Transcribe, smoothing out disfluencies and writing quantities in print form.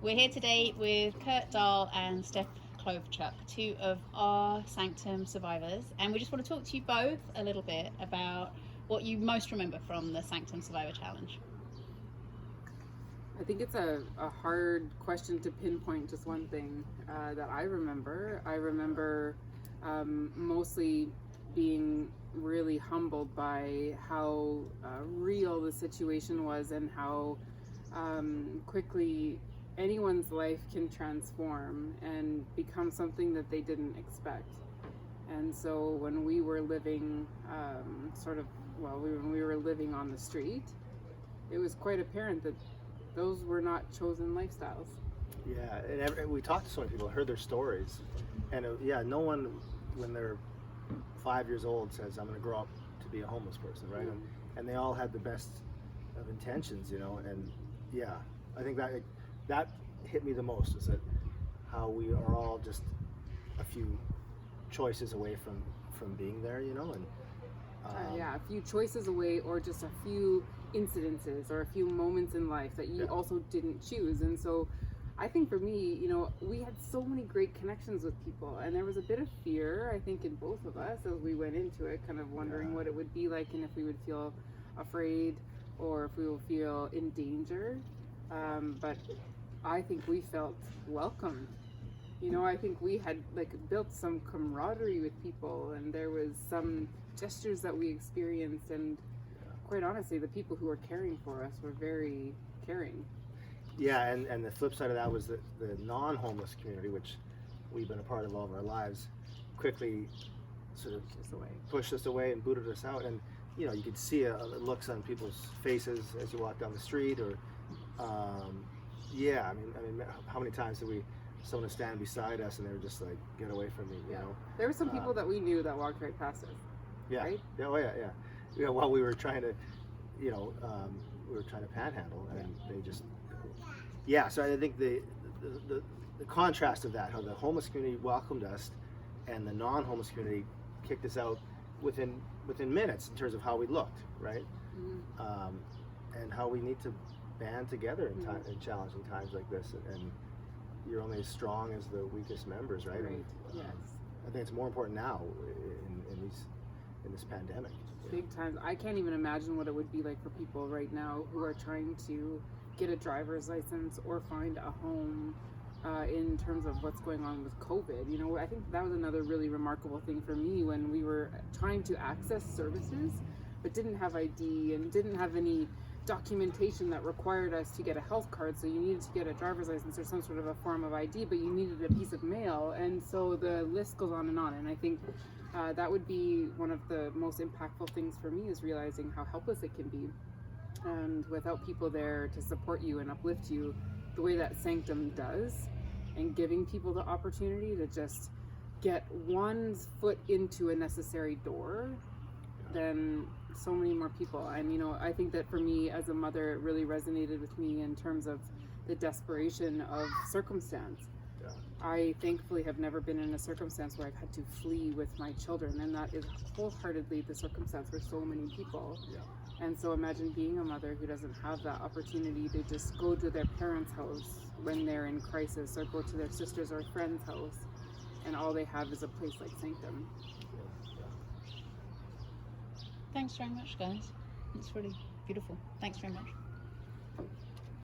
We're here today with Kurt Dahl and Steph Clovechok, two of our Sanctum survivors, and we just want to talk to you both a little bit about what you most remember from the Sanctum Survivor Challenge. I think it's a hard question to pinpoint just one thing that I remember. I remember mostly being really humbled by how real the situation was and how quickly anyone's life can transform and become something that they didn't expect. And so when we were living when we were living on the street, it was quite apparent that those were not chosen lifestyles. Yeah, and we talked to so many people, heard their stories, and no one, when they're 5 years old, says, I'm going to grow up to be a homeless person, right? Mm-hmm. And they all had the best of intentions, and I think that hit me the most, is that how we are all just a few choices away from being there, and a few choices away, or just a few incidences or a few moments in life that you also didn't choose. And so I think for me, we had so many great connections with people, and there was a bit of fear, I think, in both of us as we went into it, kind of wondering what it would be like and if we would feel afraid or if we would feel in danger. But I think we felt welcomed. I think we had built some camaraderie with people, and there was some gestures that we experienced, and quite honestly, the people who were caring for us were very caring. Yeah, and the flip side of that was the non-homeless community, which we've been a part of all of our lives, quickly sort of pushed us away and booted us out. And you could see looks on people's faces as you walk down the street, or I mean, how many times did someone stand beside us and they were just like, get away from me, There were some people that we knew that walked right past us. Yeah. Right? Yeah, while we were trying to, panhandle, and they just, so I think the contrast of that, how the homeless community welcomed us and the non-homeless community kicked us out within minutes in terms of how we looked, right? Mm-hmm. And how we need to band together in challenging times like this, and you're only as strong as the weakest members, right? Right. Yes. I think it's more important now in this pandemic. Big times. I can't even imagine what it would be like for people right now who are trying to get a driver's license or find a home in terms of what's going on with COVID. I think that was another really remarkable thing for me when we were trying to access services but didn't have ID and didn't have any documentation that required us to get a health card. So you needed to get a driver's license or some sort of a form of ID, but you needed a piece of mail. And so the list goes on. And I think that would be one of the most impactful things for me, is realizing how helpless it can be. And without people there to support you and uplift you the way that Sanctum does, and giving people the opportunity to just get one foot into a necessary door, then so many more people. And I think that for me as a mother, it really resonated with me in terms of the desperation of circumstance. I thankfully have never been in a circumstance where I've had to flee with my children, and that is wholeheartedly the circumstance for so many people. And so imagine being a mother who doesn't have that opportunity to just go to their parents' house when they're in crisis, or go to their sister's or friend's house, and all they have is a place like Sanctum. Thanks very much, guys. It's really beautiful. Thanks very much.